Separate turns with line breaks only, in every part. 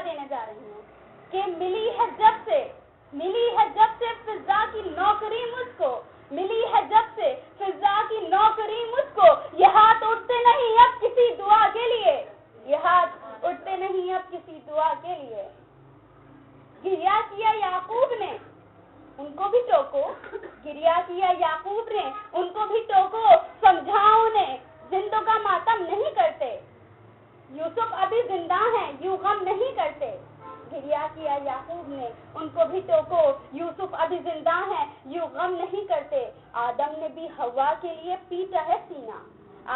دینے جا رہی ہوں کہ ملی ہے جب سے فضا کی نوکری مجھ کو، ملی ہے جب سے فضا کی نوکری مجھ کو، یہ ہاتھ اٹھتے نہیں اب کسی دعا کے لیے، یہ ہاتھ اٹھتے نہیں اب کسی دعا کے لیے۔ گریا کیا یعقوب نے، ان کو بھی ٹوکو، گریا کیا یعقوب نے، ان کو بھی ٹوکو، سمجھاؤ انہیں زندوں کا ماتم نہیں کرتے، یوسف ابھی زندہ ہیں یوں غم نہیں کرتے۔ گریا کیا یعقوب نے، ان کو بھی ٹوکو، یوسف ابھی زندہ ہیں یوں غم نہیں کرتے۔ آدم نے بھی حوا کے لیے پیٹا ہے سینہ،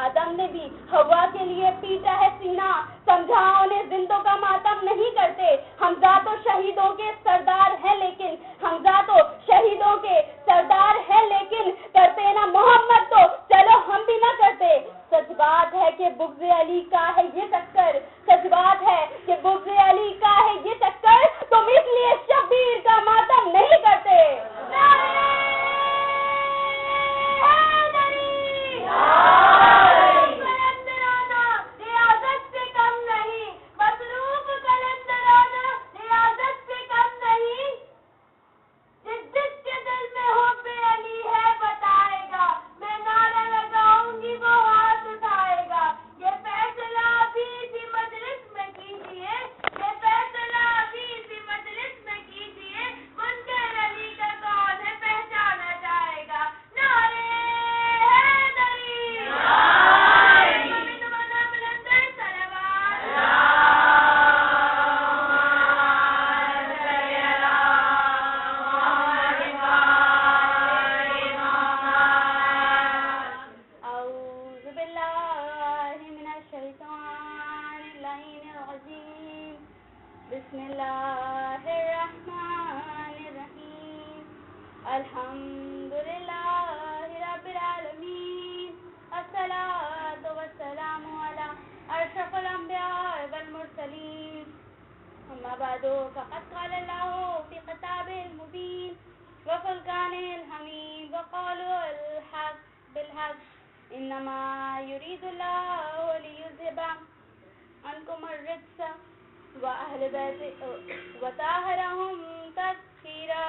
آدم نے بھی حوا کے لیے پیٹا ہے سینہ، سمجھاؤ انہیں زندوں کا ماتم نہیں کرتے۔ حمزہ تو شہیدوں کے سردار ہے لیکن، حمزہ تو شہیدوں کے سردار ہے لیکن، کرتے نا محمد تو چلو ہم بھی نہ کرتے۔ سچ بات ہے کہ بغض علی کا ہے یہ چکر، سچ بات ہے کہ بغض علی کا ہے یہ چکر، تم اس لیے شبیر کا ماتم نہیں کرتے۔ بسم اللہ الرحمن الرحیم، الحمدللہ رب العالمین، الصلاۃ والسلام علی اشرف الانبیاء والمرسلین، اما بعد فقد قال اللہ فی کتابہ المبین وفرقانہ الحمید وقولہ الحق بالحق، انما یرید اللہ لیذھب عنکم الرجس وأهل بيت وطهرهم تطهيرا۔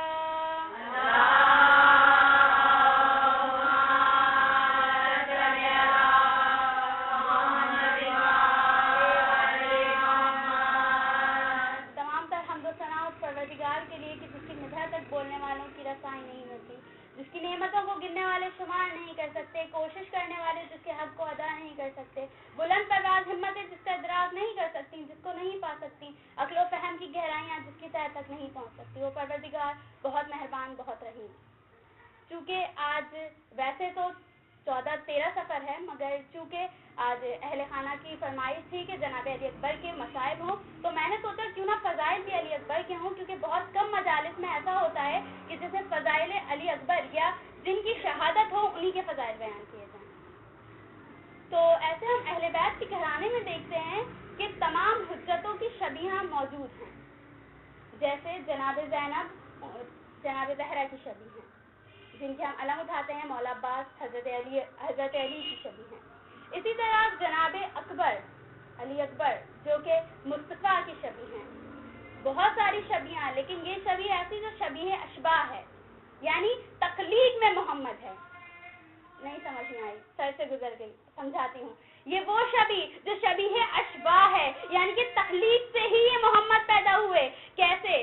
تمام تر حمد و ثنا اس پروردگار کے لیے کہ جس کی مدح تک بولنے والوں کی رسائی نہیں ہوتی، جس کی نعمتوں کو گننے والے شمار نہیں کر سکتے، کوشش کرنے والے جس کے حق کو ادا نہیں کر سکتے، بلند پرواز ہمتیں جس کا ادراک نہیں کر سکتی، جس کو نہیں پا سکتی، عقل و فہم کی گہرائیاں جس کی تہہ تک نہیں پہنچ سکتی، وہ پروردگار بہت مہربان، بہت رحیم۔ چونکہ آج ویسے تو 14-13 سفر ہے، مگر چونکہ آج اہل خانہ کی فرمائش تھی کہ جناب علی اکبر کے مصائب ہوں، تو میں نے سوچا کیوں نہ فضائل بھی علی اکبر کے ہوں، کیونکہ بہت کم مجالس میں ایسا ہوتا ہے کہ جیسے فضائل علی اکبر یا جن کی شہادت ہو انہی کے فضائل بیان کیے جائیں۔ تو ایسے ہم اہل بیت کے گھرانے میں دیکھتے ہیں کہ تمام حجتوں کی شبیہاں موجود ہیں، جیسے جناب زینب جناب زہرا کی شبیہ ہیں، جن کے ہم علم اٹھاتے ہیں، مولا عباس حضرت علی کی شبیہ ہیں۔ اسی طرح جناب اکبر علی اکبر جو کہ مصطفیٰ کی شبیہ ہیں، بہت ساری شبیہ ہیں، لیکن یہ شبیہ ایسی جو شبیہ اشباہ ہے، یعنی تخلیق میں محمد ہے۔ نہیں سمجھ میں آئی، سر سے گزر گئی، سمجھاتی ہوں۔ یہ وہ شبیہ جو شبیہ اشباہ ہے، یعنی کہ تخلیق سے ہی یہ محمد پیدا ہوئے۔ کیسے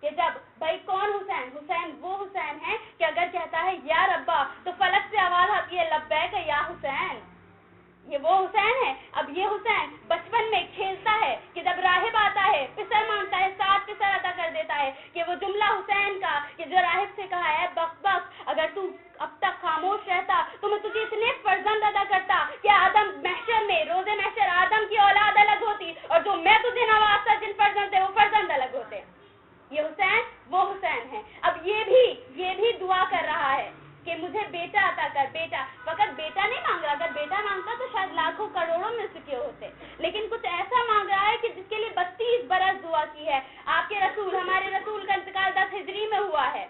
کہ جب بھائی کون حسین وہ حسین ہے کہ اگر کہتا ہے یا ربا تو فلک سے آواز آتی ہے لبیک یا حسین، یہ وہ حسین ہے۔ اب یہ حسین بچپن میں کھیلتا ہے کہ جب راہب آتا ہے پسر مانگتا ہے، 7 پسر عطا کر دیتا ہے، کہ وہ جملہ حسین کا کہ جو راہب سے کہا ہے بخ بخ اگر تو اب تک خاموش رہتا تو میں تجھے اتنے فرزند ادا کرتا کہ آدم محشر میں روز محشر آدم کی اولاد الگ ہوتی اور جو میں تجھے نوازتا جن فرزند تھے وہ فرزند الگ ہوتے۔ یہ حسین وہ حسین ہے۔ اب یہ بھی دعا کر رہا ہے کہ مجھے بیٹا عطا کر، بیٹا فقط بیٹا نہیں مانگ رہا، اگر بیٹا مانگتا تو شاید لاکھوں کروڑوں میں سکے ہوتے، لیکن کچھ ایسا مانگ رہا ہے کہ جس کے لیے 32 برس دعا کی ہے۔ آپ کے رسول ہمارے رسول کا انتقال 10 ہجری میں ہوا ہے،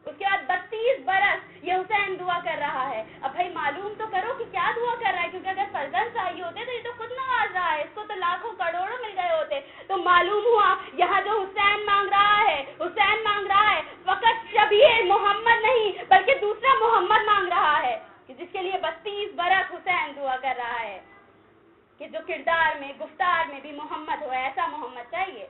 اس کے بعد 32 برس یہ حسین دعا کر رہا ہے۔ اب بھائی معلوم تو کرو کہ کیا دعا کر رہا ہے، کیونکہ اگر فرزند چاہیے ہوتے تو یہ تو خود نواز رہا ہے، اس کو تو لاکھوں کروڑوں مل گئے ہوتے۔ تو معلوم ہوا یہاں جو حسین مانگ رہا ہے فقط شبیہ محمد نہیں بلکہ دوسرا محمد مانگ رہا ہے کہ جس کے لیے 32 برس حسین دعا کر رہا ہے کہ جو کردار میں گفتار میں بھی محمد ہو، ایسا محمد چاہیے.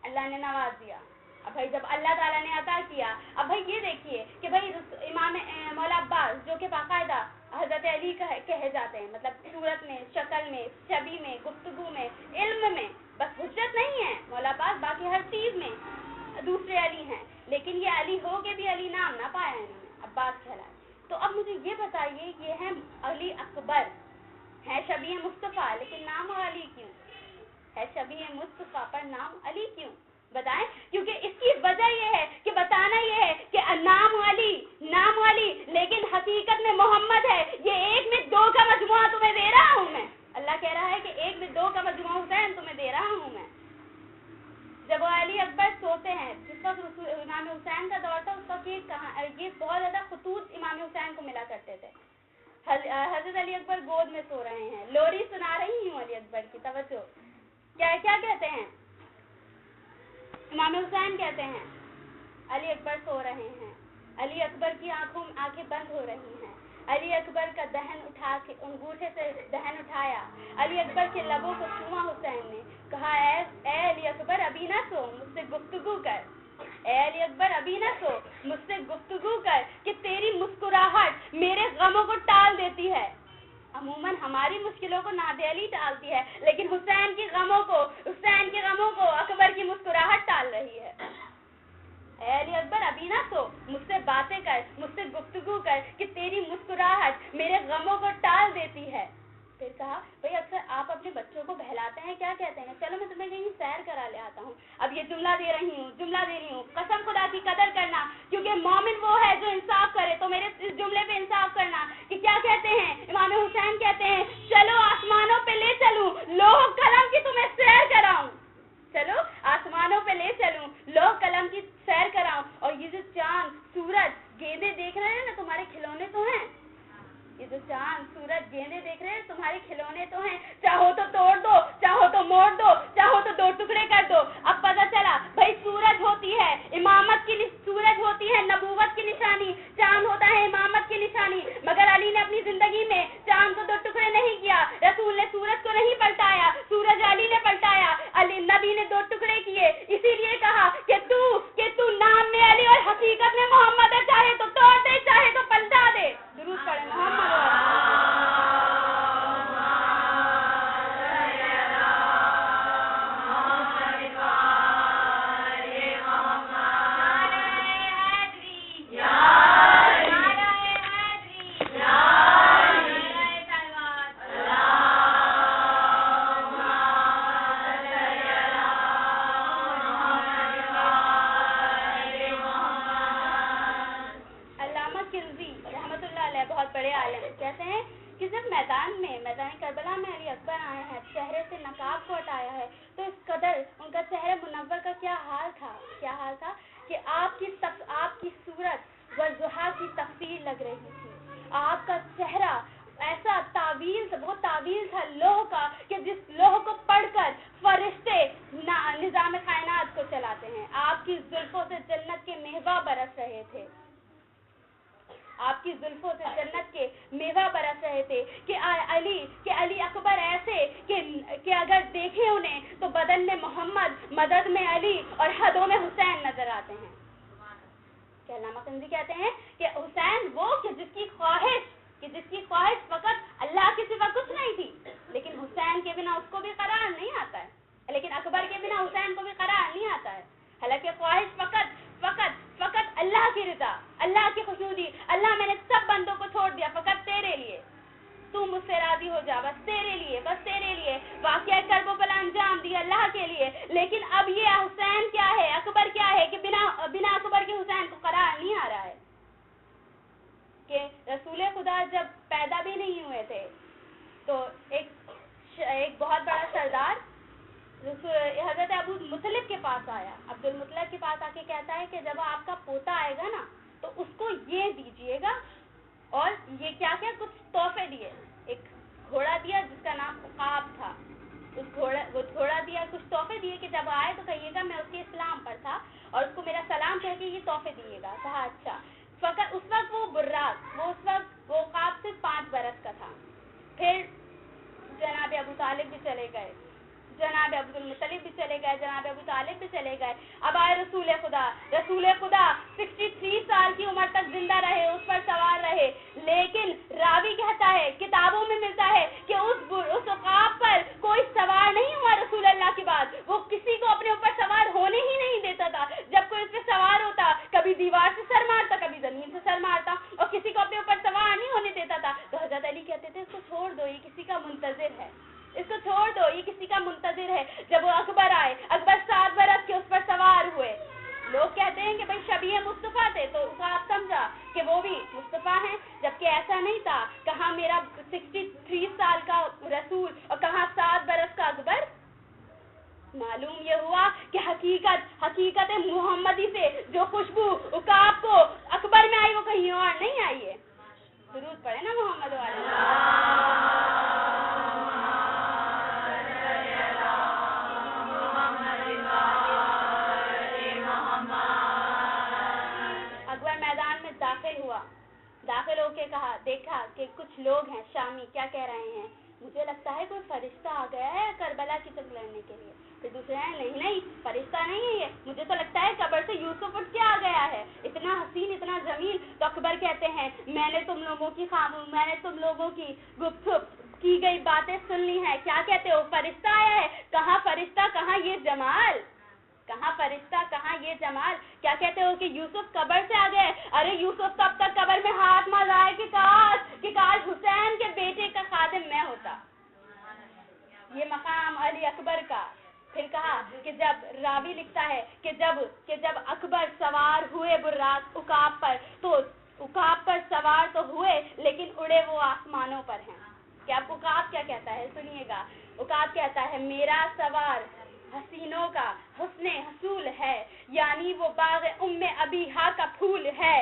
اللہ نے نواز دیا. اب بھائی جب اللہ تعالیٰ نے عطا کیا، اب بھائی یہ دیکھیے کہ بھائی امام مولا عباس جو کہ باقاعدہ حضرت علی کہے جاتے ہیں، مطلب صورت میں، شکل میں، شبی میں، گفتگو میں، علم میں، بس حجت نہیں ہے مولا عباس، باقی ہر چیز میں دوسرے علی ہیں، لیکن یہ علی ہو کے بھی علی نام نہ پایا انہوں نے، عباس کہلائے. تو اب مجھے یہ بتائیے، یہ ہے علی اکبر، ہے شبیہ مصطفیٰ لیکن نام علی کیوں ہے؟ شبیہ مصطفیٰ پر نام علی کیوں؟ بتائیں. کیونکہ اس کی وجہ یہ ہے کہ بتانا یہ ہے کہ نام علی لیکن حقیقت میں محمد ہے. یہ 1 میں 2 کا مجموعہ تمہیں دے رہا ہوں میں. اللہ کہہ رہا ہے کہ 1 میں 2 کا مجموعہ حسین تمہیں دے رہا ہوں میں. جب وہ علی اکبر سوتے ہیں، جس وقت امام حسین کا دور تھا، اس وقت یہ بہت زیادہ خطوط امام حسین کو ملا کرتے تھے. حضرت علی اکبر گود میں سو رہے ہیں، لوری سنا رہی ہوں علی اکبر کی، توجہ. کیا کہتے ہیں امام حسین؟ کہتے ہیں علی اکبر سو رہے ہیں، علی اکبر کی آنکھیں بند ہو رہی ہیں، علی اکبر کا دہن اٹھا کے انگوٹھے سے دہن اٹھایا، علی اکبر کے لبوں کو چھوا حسین نے، کہا اے علی اکبر ابھی نہ سو، مجھ سے گفتگو کر. اے علی اکبر ابھی نہ سو، مجھ سے گفتگو کر کہ تیری مسکراہٹ میرے غموں کو ٹال دیتی ہے. عموماً ہماری مشکلوں کو ناد علی ٹالتی ہے، لیکن حسین کے غموں کو اکبر کی مسکراہٹ ٹال رہی ہے. اے علی اکبر ابھی نہ سو، مجھ سے باتیں کر، مجھ سے گفتگو کر کہ تیری مسکراہٹ میرے غموں کو ٹال دیتی ہے. پھر کہا بھئی اکثر آپ اپنے بچوں کو بہلاتے ہیں، کیا کہتے ہیں چلو میں تمہیں کہیں سیر کرا لے آتا ہوں. اب یہ جملہ دے رہی ہوں، قسم خدا کی قدر کرنا، کیونکہ مومن وہ ہے جو انصاف کرے. تو میرے اس جملے پہ انصاف کرنا کہ کیا کہتے ہیں امام حسین؟ کہتے ہیں چلو آسمانوں پہ لے چلوں، لوح قلم کی تمہیں سیر کراؤں. چلو آسمانوں پہ لے چلوں، لوح قلم کی سیر کراؤں. اور یہ جو چاند سورج گیندے دیکھ رہے ہیں نا، تمہارے کھلونے تو ہیں. یہ جو چاند سورج گیندے دیکھ رہے ہیں تمہارے کھلونے تو ہیں. چاہو تو توڑ دو، چاہو تو موڑ دو، چاہو تو 2 ٹکڑے کر دو. اب پتہ چلا بھائی سورج ہوتی ہے امامت کی، سورج ہوتی ہے نبوت کی نشانی، چاند ہوتا ہے امامت کی نشانی. مگر علی نے اپنی زندگی میں چاند کو 2 ٹکڑے نہیں کیا، رسول نے سورج کو نہیں پلٹایا، سورج علی نے پلٹایا، علی نبی نے 2 ٹکڑے کیے. اسی لیے کہا کہ تو نام میں علی اور حقیقت میں محمد ہے، چاہے تو توڑ دے چاہے تو پلٹا دے. درود پڑھیں محمد. میدان کربلا میں علی اکبر آئے ہیں، چہرے سے نقاب کو ہٹایا ہے، تو اس قدر ان کا چہرہ منور کا کیا حال تھا کہ آپ کی صورت والضحیٰ کی تفصیل لگ رہی تھی. آپ کا چہرہ ایسا بہت طویل تھا لوح کا، کہ جس لوح کو پڑھ کر فرشتے نظام کائنات کو چلاتے ہیں. آپ کی زلفوں سے جنت کے میوہ برس رہے تھے، آپ کی زلفوں سے جنت کے میوہ برس رہے تھے. کہ علی اکبر ایسے کہ اگر دیکھیں انہیں تو بدن میں محمد، مدد میں علی اور حدوں میں حسین نظر آتے ہیں. کہ علامہ قندی کہتے ہیں کہ حسین وہ کہ جس کی خواہش فقط اللہ کے سوا کچھ نہیں تھی، لیکن حسین کے بنا اس کو بھی قرار نہیں آتا ہے، لیکن اکبر کے بنا حسین کو بھی قرار نہیں آتا ہے. حالانکہ خواہش فقط اللہ کی رضا، اللہ کی خوشنودی. اللہ میں نے سب بندوں کو چھوڑ دیا فقط تیرے لیے، تو مجھ سے راضی ہو جا، بس تیرے لیے. واقعہ کرب و بلا انجام دیا اللہ کے لیے. لیکن اب یہ حسین کیا ہے، اکبر کیا ہے کہ بنا اکبر کے حسین کو قرار نہیں آ رہا ہے. کہ رسول خدا جب پیدا بھی نہیں ہوئے تھے تو ایک بہت بڑا سردار حضرت ابو مطلب کے پاس آیا، عبد المطلب کے پاس آ کے کہتا ہے کہ جب آپ کا پوتا آئے گا نا تو اس کو یہ دیجئے گا. اور یہ کیا کچھ تحفے دیے. ایک گھوڑا دیا جس کا نام عقاب تھا، وہ گھوڑا دیا، کچھ تحفے دیے کہ جب آئے کہ یہ تحفے دیے گا. کہا اچھا. فقط اس وقت وہ براق اس وقت وہ عقاب صرف 5 برس کا تھا. پھر جناب ابو طالب بھی چلے گئے, جناب عبد المطلب بھی چلے گئے, جناب ابو طالب بھی چلے گئے. اب آئے رسول خدا 63 سال کی عمر تک زندہ رہے, اس پر سوار رہے. لیکن راوی کہتا ہے, کتابوں میں ملتا ہے کہ اس عقاب پر کوئی سوار نہیں ہوا رسول اللہ کے بعد. وہ کسی کو اپنے اوپر سوار ہونے ہی نہیں دیتا تھا. جب کوئی اس پہ سوار ہوتا, کبھی دیوار سے سر مارتا, کبھی زمین سے سر مارتا, اور کسی کو اپنے اوپر سوار نہیں ہونے دیتا تھا. تو حضرت علی کہتے تھے اس کو چھوڑ دو, یہ کسی کا منتظر ہے, اس کو چھوڑ دو, یہ کسی کا منتظر ہے. جب وہ اکبر آئے, اکبر 7 برس کے اس پر سوار ہوئے. لوگ کہتے ہیں کہ بھائی شبیہ مصطفیٰ تھے, تو آپ سمجھا کہ وہ بھی مصطفیٰ ہیں, جبکہ ایسا نہیں تھا. کہاں میرا 63 سال کا رسول اور کہاں 7 برس کا اکبر. معلوم یہ ہوا کہ حقیقت محمدی سے جو خوشبو عقاب کو اکبر میں آئی وہ کہیں اور نہیں آئی ہے. درود پڑھے نا محمد والے. داخل ہو کے کہا, دیکھا کہ کچھ لوگ ہیں شامی, کیا کہہ رہے ہیں, مجھے لگتا ہے کوئی فرشتہ آ گیا ہے کربلا کی جنگ لڑنے کے لیے. پھر دوسرے ہیں نہیں فرشتہ نہیں ہے یہ, مجھے تو لگتا ہے قبر سے یوسف اٹھ کے آ گیا ہے, اتنا حسین اتنا جمیل. تو اکبر کہتے ہیں میں نے تم لوگوں کی گفتگو کی گئی باتیں سن لی ہیں. کیا کہتے ہو, فرشتہ آیا ہے. کہاں فرشتہ, کہاں یہ جمال, کہاں فرشتہ, کہاں یہ جمال. کیا کہتے ہو کہ یوسف قبر سے آ گئے. ارے یوسف تب تک قبر میں ہاتھ مار رہا ہے کہ کاش حسین کے بیٹے کا خادم میں ہوتا. یہ مقام علی اکبر کا. پھر کہا کہ جب راوی لکھتا ہے کہ جب اکبر سوار ہوئے براق عقاب پر, تو عقاب پر سوار تو ہوئے لیکن اڑے وہ آسمانوں پر ہیں. کیا عقاب کیا کہتا ہے, سنیے گا. عقاب کہتا ہے میرا سوار حسینوں کا حسن حصول ہے, یعنی وہ باغ ام ابیہا کا پھول ہے.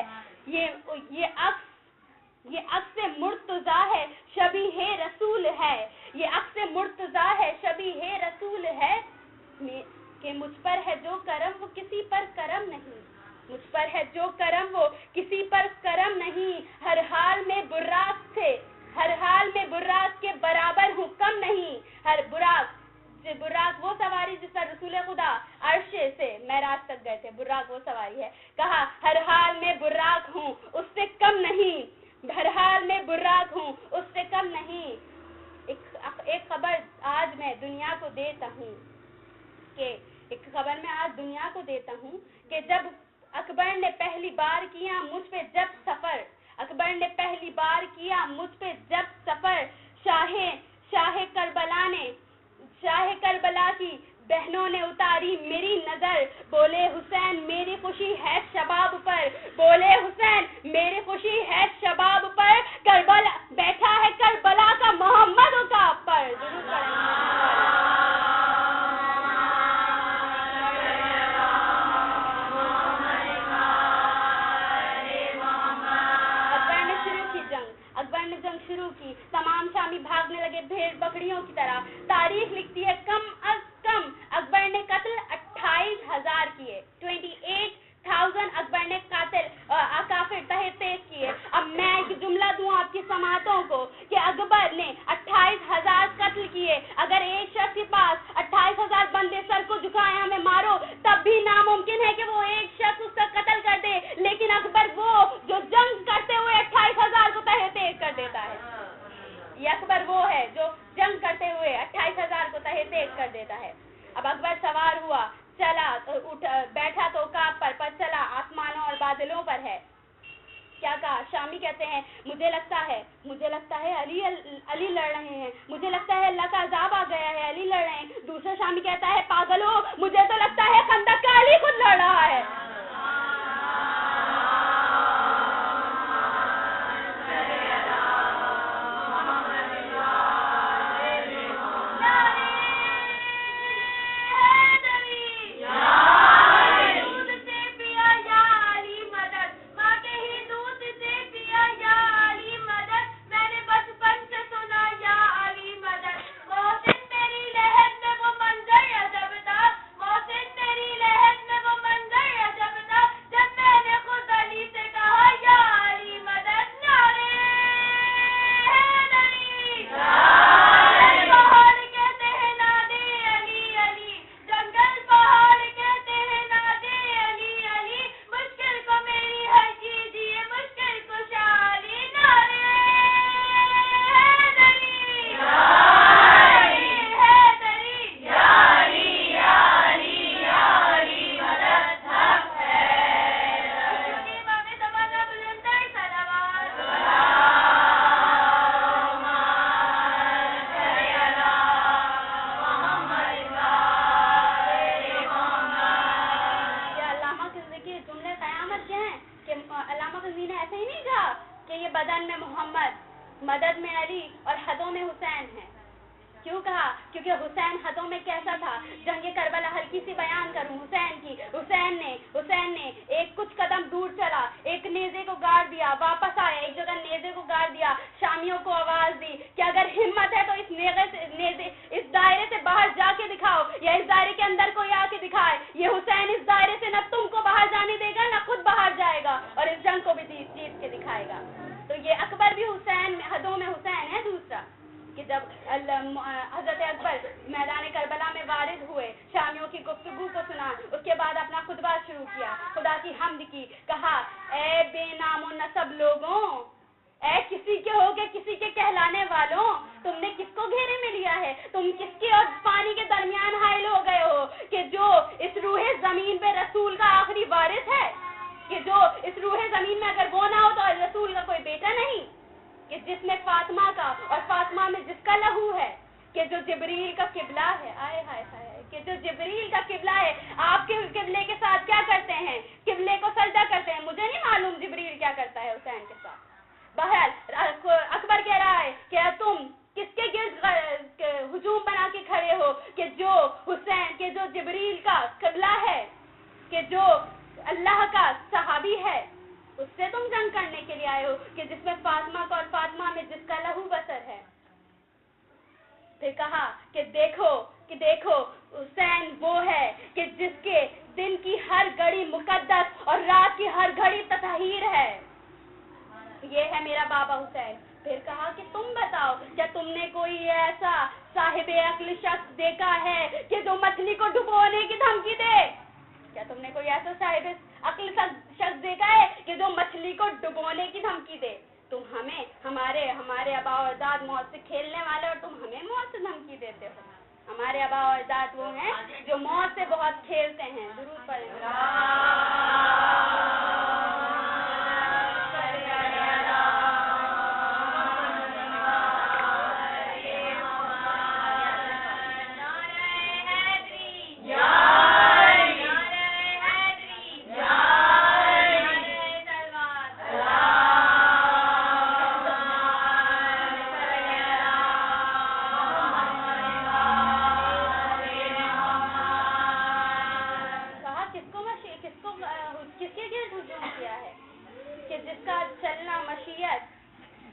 یہ عکس مرتضی ہے, شبیہ رسول ہے. یہ عکس مرتضی ہے, شبیہ رسول ہے. کہ مجھ پر ہے جو کرم وہ کسی پر کرم نہیں, مجھ پر ہے جو کرم وہ کسی پر کرم نہیں. ہر حال میں براق کے برابر ہوں, کم نہیں. ہر براق وہ سواری جس پر رسول خدا عرش سے معراج تک گئے تھے, براق وہ سواری ہے. کہا ہر حال میں براق ہوں اس سے کم نہیں, ہر حال میں براق ہوں اس سے کم نہیں. ایک خبر آج میں دنیا کو دیتا ہوں کہ جب اکبر نے پہلی بار کیا مجھ پہ جب سفر شاہ کربلا کی بہنوں نے اتاری میری نظر. بولے حسین میری خوشی ہے شباب پر, بولے حسین میری خوشی ہے شباب پر. کربلا بیٹھا ہے کربلا کا محمد عقاب پر. اکبر نے جنگ شروع کی. تمام شامی بھاگنے لگے بھیڑ بکریوں کی طرح. تاریخ لکھتی ہے کم از کم اکبر نے قتل 28,000 کیے. 28,000 اکبر نے کافر تحت تیز کیے. اب میں ایک جملہ دوں آپ کی سماعتوں کو کہ اکبر نے 28,000 قتل کیے. اگر ایک شخص کے پاس 28,000 بندے سر کو جھکائے ہمیں مارو, تب بھی ناممکن ہے کہ وہ ایک شخص اس کا قتل کر دے. لیکن اکبر وہ جو جنگ کرتے ہوئے 28,000 کو تحت تیز کر دیتا ہے. یہ اکبر وہ ہے جو جنگ کرتے ہوئے 28,000 کو تحت تیز کر دیتا ہے. اب اکبر سوار ہوا, چلا, بیٹھا تو عقاب پر چلا, آسمانوں اور بادلوں پر ہے. کیا کہا, شامی کہتے ہیں مجھے لگتا ہے علی لڑ رہے ہیں, مجھے لگتا ہے اللہ کا عذاب آ گیا ہے, علی لڑ رہے ہیں. دوسرا شامی کہتا ہے پاگل ہو, مجھے تو لگتا ہے خندق کا علی خود لڑ رہا ہے. مدد میں علی اور حدوں میں حسین ہے. کیوں کہا؟ کیونکہ حسین حدوں میں کیسا تھا. جنگ کربلا ہلکی سی بیان کروں حسین کی. حسین نے ایک کچھ قدم دور چلا, ایک نیزے کو گاڑ دیا, واپس آیا, ایک جگہ نیزے کو گاڑ دیا, شامیوں کو آواز دی کہ اگر ہمت ہے تو اس دائرے سے باہر جا کے دکھاؤ, یا اس دائرے کے اندر کوئی آ کے دکھائے. یہ حسین اس دائرے سے نہ تم کو باہر جانے دے گا, نہ خود باہر جائے گا, اور اس جنگ کو بھی جیت کے دکھائے گا. تو یہ اکبر بھی حسین حدوں میں حسین ہے. دوسرا کہ جب حضرت اکبر میدان کربلا میں وارد ہوئے, شامیوں کی گفتگو کو سنا, اس کے بعد اپنا خطبہ شروع کیا, خدا کی حمد کی, کہا اے بے نام و نسب لوگوں, اے کسی کے ہو کے کسی کے کہلانے والوں, تم نے کس کو گھیرے میں لیا ہے؟ تم کس کے اور پانی کے درمیان حائل ہو گئے ہو کہ جو اس روح زمین پہ رسول کا آخری وارث ہے, کہ جو اس روح زمین میں اگر وہ نہ ہو تو رسول کا کوئی بیٹا نہیں, کہ جس میں فاطمہ کا اور فاطمہ میں جس کا لہو ہے, کہ جو جبریل کا قبلہ ہے, آئے ہائے ہائے, کہ جو جبریل کا قبلہ ہے. آپ کے قبلے کے ساتھ کیا کرتے ہیں؟ قبلے کو سجدہ کرتے ہیں. مجھے نہیں معلوم جبریل کیا کرتا ہے حسین کے ساتھ. بہرحال اکبر کہہ رہا ہے کہ تم کس کے گرد ہجوم بنا کے کھڑے ہو, کہ جو حسین, کہ جو جبریل کا قبلہ ہے, کہ جو اللہ کا صحابی ہے, اس سے تم جنگ کرنے کے لیے آئے ہو, کہ جس میں فاطمہ کا اور فاطمہ میں جس کا لہو بسر ہے. پھر کہا کہ دیکھو حسین وہ ہے کہ جس کے دن کی ہر گھڑی مقدس اور رات کی ہر گھڑی تطہیر ہے. یہ ہے میرا بابا حسین. پھر کہا کہ تم بتاؤ, کیا تم نے کوئی ایسا صاحب عقل شخص دیکھا ہے کہ جو مچھلی کو ڈبونے کی دھمکی دے؟ کیا تم نے کوئی ایسا صاحب عقل شخص دیکھا ہے کہ جو مچھلی کو ڈبونے کی دھمکی دے؟ تم ہمیں ہمارے آبا و اجداد موت سے کھیلنے والے, اور تم ہمیں موت سے دھمکی دیتے ہو. ہمارے آبا و اجداد وہ ہیں جو موت سے بہت کھیلتے ہیں. درود پڑھیں.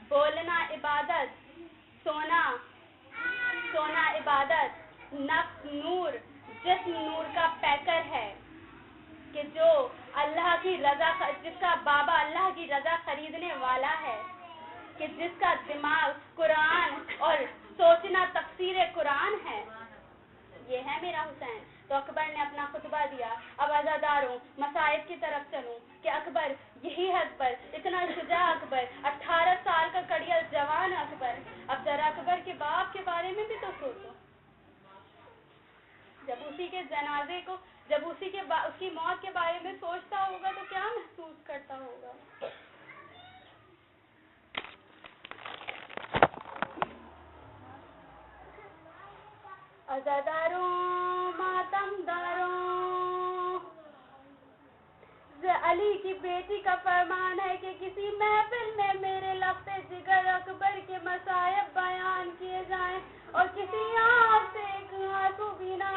بولنا عبادت, سونا عبادت, نفس نور, جسم نور کا پیکر ہے, کہ جو اللہ کی رضا, جس کا بابا اللہ کی رضا خریدنے والا ہے, کہ جس کا دماغ قرآن اور سوچنا تفسیر قرآن ہے. یہ ہے میرا حسین. تو اکبر نے اپنا خطبہ دیا. اب عزاداروں مصائب کی طرف چلوں کہ اکبر, یہی اکبر, اتنا شجاع اکبر, 18 سال کا کڑیل جوان اکبر. اب ذرا اکبر کے باپ کے بارے میں بھی تو سوچو. جب اسی کے جنازے کو, جب اس کی موت کے بارے میں سوچتا ہوگا تو کیا محسوس کرتا ہوگا. عزاداروں ماتم داروں, علی کی بیٹی کا فرمان ہے کہ کسی محفل میں میرے لفظ جگر اکبر کے مصائب بیان کیے جائیں, اور کسی آنکھ سے ایک آنسو بھی نہ